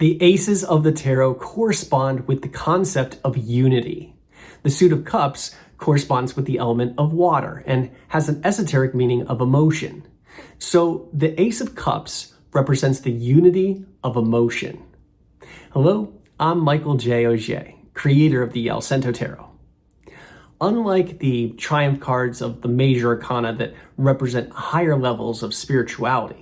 The aces of the tarot correspond with the concept of unity. The suit of cups corresponds with the element of water and has an esoteric meaning of emotion. So the Ace of Cups represents the unity of emotion. Hello, I'm Michael J. Auger, creator of the Allcento Tarot. Unlike the triumph cards of the major arcana that represent higher levels of spirituality,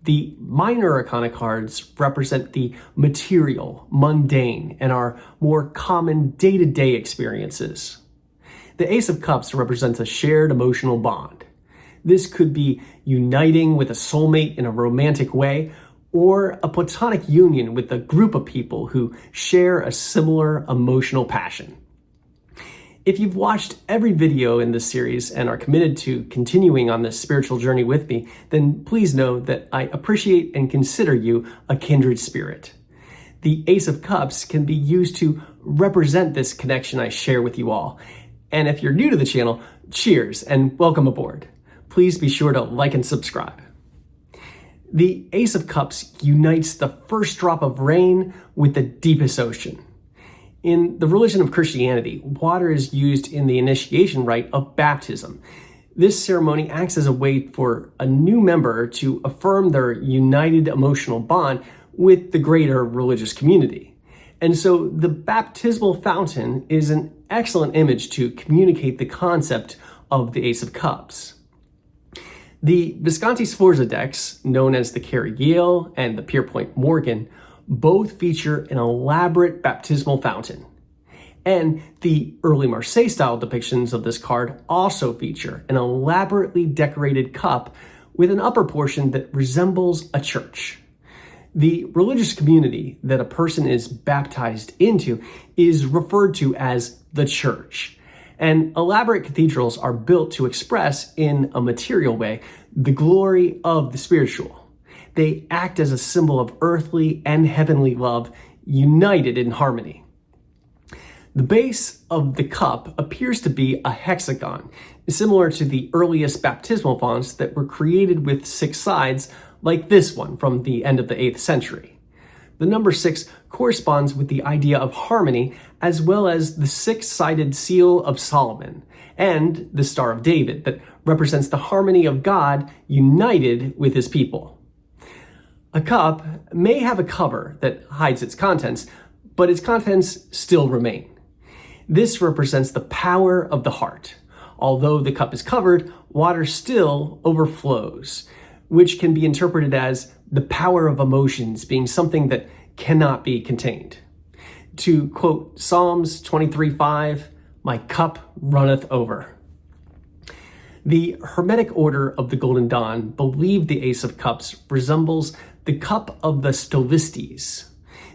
the minor arcana cards represent the material, mundane, and our more common day-to-day experiences. The Ace of Cups represents a shared emotional bond. This could be uniting with a soulmate in a romantic way, or a platonic union with a group of people who share a similar emotional passion. If you've watched every video in this series and are committed to continuing on this spiritual journey with me, then please know that I appreciate and consider you a kindred spirit. The Ace of Cups can be used to represent this connection I share with you all. And if you're new to the channel, cheers and welcome aboard. Please be sure to like and subscribe. The Ace of Cups unites the first drop of rain with the deepest ocean. In the religion of Christianity, water is used in the initiation rite of baptism. This ceremony acts as a way for a new member to affirm their united emotional bond with the greater religious community. And so the baptismal fountain is an excellent image to communicate the concept of the Ace of Cups. The Visconti Sforza decks, known as the Kerry-Yale and the Pierpoint Morgan, both feature an elaborate baptismal fountain. And the early Marseille-style depictions of this card also feature an elaborately decorated cup with an upper portion that resembles a church. The religious community that a person is baptized into is referred to as the church. And elaborate cathedrals are built to express, in a material way, the glory of the spiritual. They act as a symbol of earthly and heavenly love united in harmony. The base of the cup appears to be a hexagon, similar to the earliest baptismal fonts that were created with 6 sides, like this one from the end of the 8th century. The number 6 corresponds with the idea of harmony, as well as the 6-sided seal of Solomon and the Star of David that represents the harmony of God united with his people. A cup may have a cover that hides its contents, but its contents still remain. This represents the power of the heart. Although the cup is covered, water still overflows, which can be interpreted as the power of emotions being something that cannot be contained. To quote Psalms 23:5, "My cup runneth over." The Hermetic Order of the Golden Dawn believed the Ace of Cups resembles the cup of the Stolistes.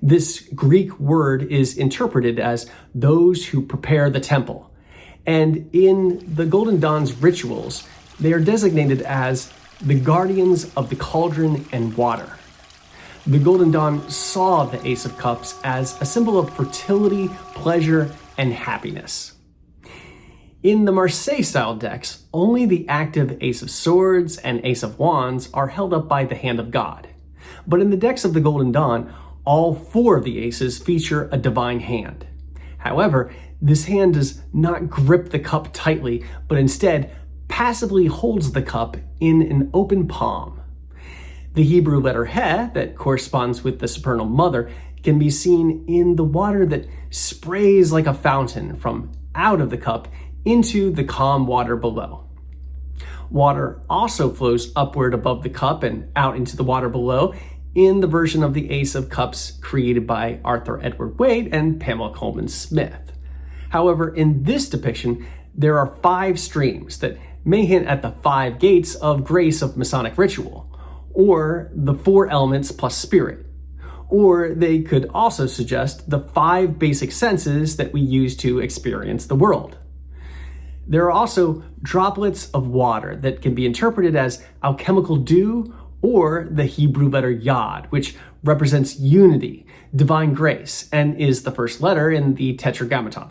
This Greek word is interpreted as those who prepare the temple. And in the Golden Dawn's rituals, they are designated as the guardians of the cauldron and water. The Golden Dawn saw the Ace of Cups as a symbol of fertility, pleasure, and happiness. In the Marseille-style decks, only the active Ace of Swords and Ace of Wands are held up by the hand of God. But in the decks of the Golden Dawn, all 4 of the aces feature a divine hand. However, this hand does not grip the cup tightly, but instead passively holds the cup in an open palm. The Hebrew letter He, that corresponds with the supernal mother, can be seen in the water that sprays like a fountain from out of the cup into the calm water below. Water also flows upward above the cup and out into the water below in the version of the Ace of Cups created by Arthur Edward Waite and Pamela Coleman Smith. However, in this depiction, there are 5 streams that may hint at the 5 gates of grace of Masonic ritual, or the 4 elements plus spirit. Or they could also suggest the 5 basic senses that we use to experience the world. There are also droplets of water that can be interpreted as alchemical dew, or the Hebrew letter Yod, which represents unity, divine grace, and is the first letter in the Tetragrammaton.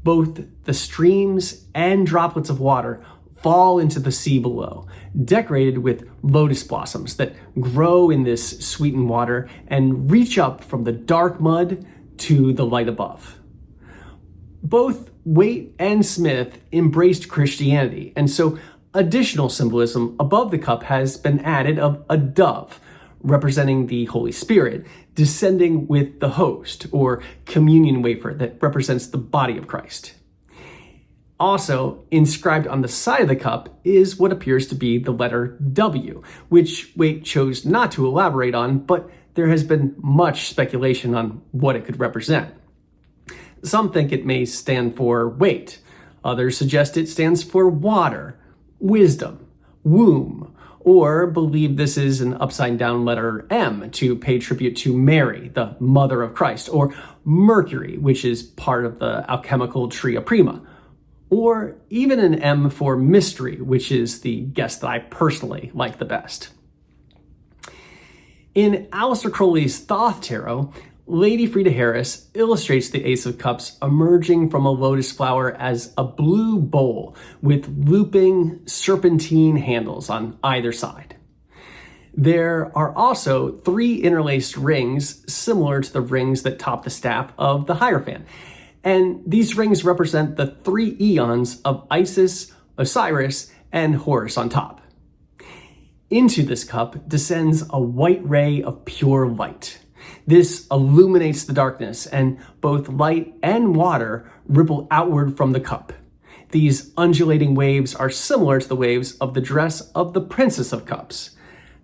Both the streams and droplets of water fall into the sea below, decorated with lotus blossoms that grow in this sweetened water and reach up from the dark mud to the light above. Both Waite and Smith embraced Christianity, and so additional symbolism above the cup has been added of a dove, representing the Holy Spirit, descending with the host, or communion wafer that represents the body of Christ. Also, inscribed on the side of the cup is what appears to be the letter W, which Waite chose not to elaborate on, but there has been much speculation on what it could represent. Some think it may stand for weight. Others suggest it stands for water, wisdom, womb, or believe this is an upside-down letter M to pay tribute to Mary, the mother of Christ, or Mercury, which is part of the alchemical tria prima, or even an M for mystery, which is the guess that I personally like the best. In Aleister Crowley's Thoth Tarot, Lady Frida Harris illustrates the Ace of Cups emerging from a lotus flower as a blue bowl with looping serpentine handles on either side. There are also 3 interlaced rings similar to the rings that top the staff of the Hierophant, and these rings represent the 3 eons of Isis, Osiris, and Horus on top. Into this cup descends a white ray of pure light. This illuminates the darkness, and both light and water ripple outward from the cup. These undulating waves are similar to the waves of the dress of the Princess of Cups.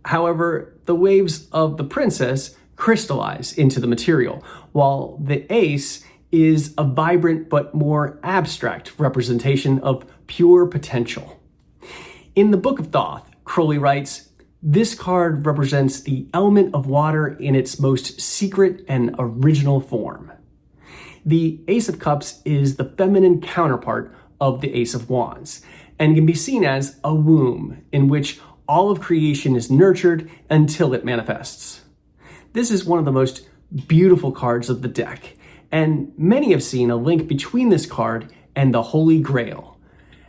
However, the waves of the princess crystallize into the material, while the ace is a vibrant but more abstract representation of pure potential. In the Book of Thoth, Crowley writes, "This card represents the element of water in its most secret and original form." The Ace of Cups is the feminine counterpart of the Ace of Wands, and can be seen as a womb in which all of creation is nurtured until it manifests. This is one of the most beautiful cards of the deck, and many have seen a link between this card and the Holy Grail.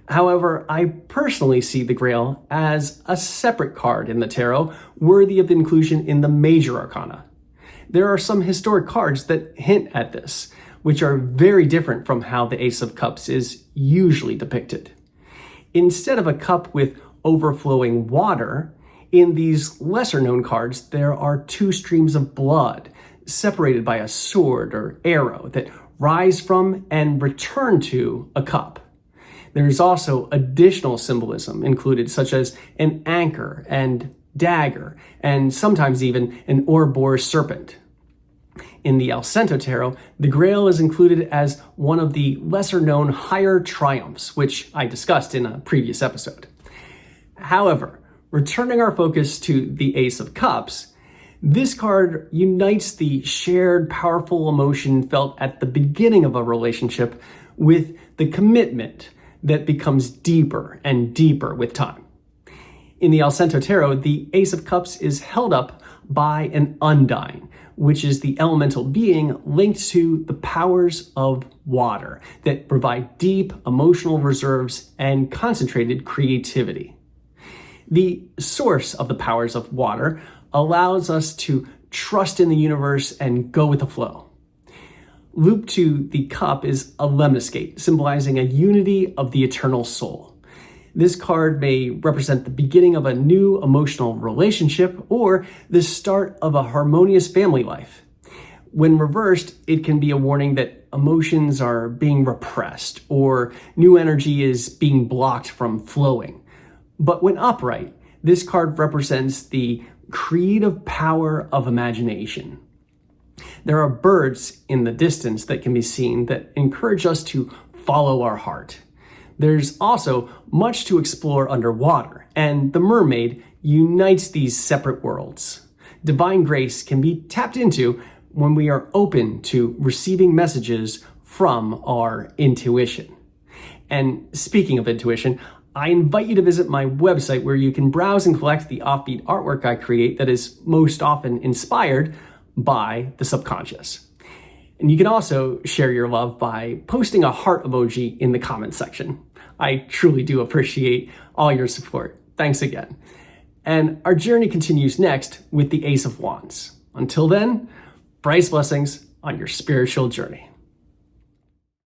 However, I personally see the Grail as a separate card in the tarot, worthy of inclusion in the major arcana. There are some historic cards that hint at this, which are very different from how the Ace of Cups is usually depicted. Instead of a cup with overflowing water, in these lesser-known cards, there are 2 streams of blood, separated by a sword or arrow that rise from and return to a cup. There's also additional symbolism included, such as an anchor and dagger, and sometimes even an Ouroboros serpent. In the Allcento Tarot, the Grail is included as one of the lesser-known higher triumphs, which I discussed in a previous episode. However, returning our focus to the Ace of Cups, this card unites the shared powerful emotion felt at the beginning of a relationship with the commitment that becomes deeper and deeper with time. In the Allcento Tarot, the Ace of Cups is held up by an Undying, which is the elemental being linked to the powers of water that provide deep emotional reserves and concentrated creativity. The source of the powers of water allows us to trust in the universe and go with the flow. Looped to the cup is a lemniscate, symbolizing a unity of the eternal soul. This card may represent the beginning of a new emotional relationship or the start of a harmonious family life. When reversed, it can be a warning that emotions are being repressed or new energy is being blocked from flowing. But when upright, this card represents the creative power of imagination. There are birds in the distance that can be seen that encourage us to follow our heart. There's also much to explore underwater, and the mermaid unites these separate worlds. Divine grace can be tapped into when we are open to receiving messages from our intuition. And speaking of intuition, I invite you to visit my website where you can browse and collect the offbeat artwork I create that is most often inspired by the subconscious. And you can also share your love by posting a heart emoji in the comments section. I truly do appreciate all your support. Thanks again. And our journey continues next with the Ace of Wands. Until then, brightest blessings on your spiritual journey.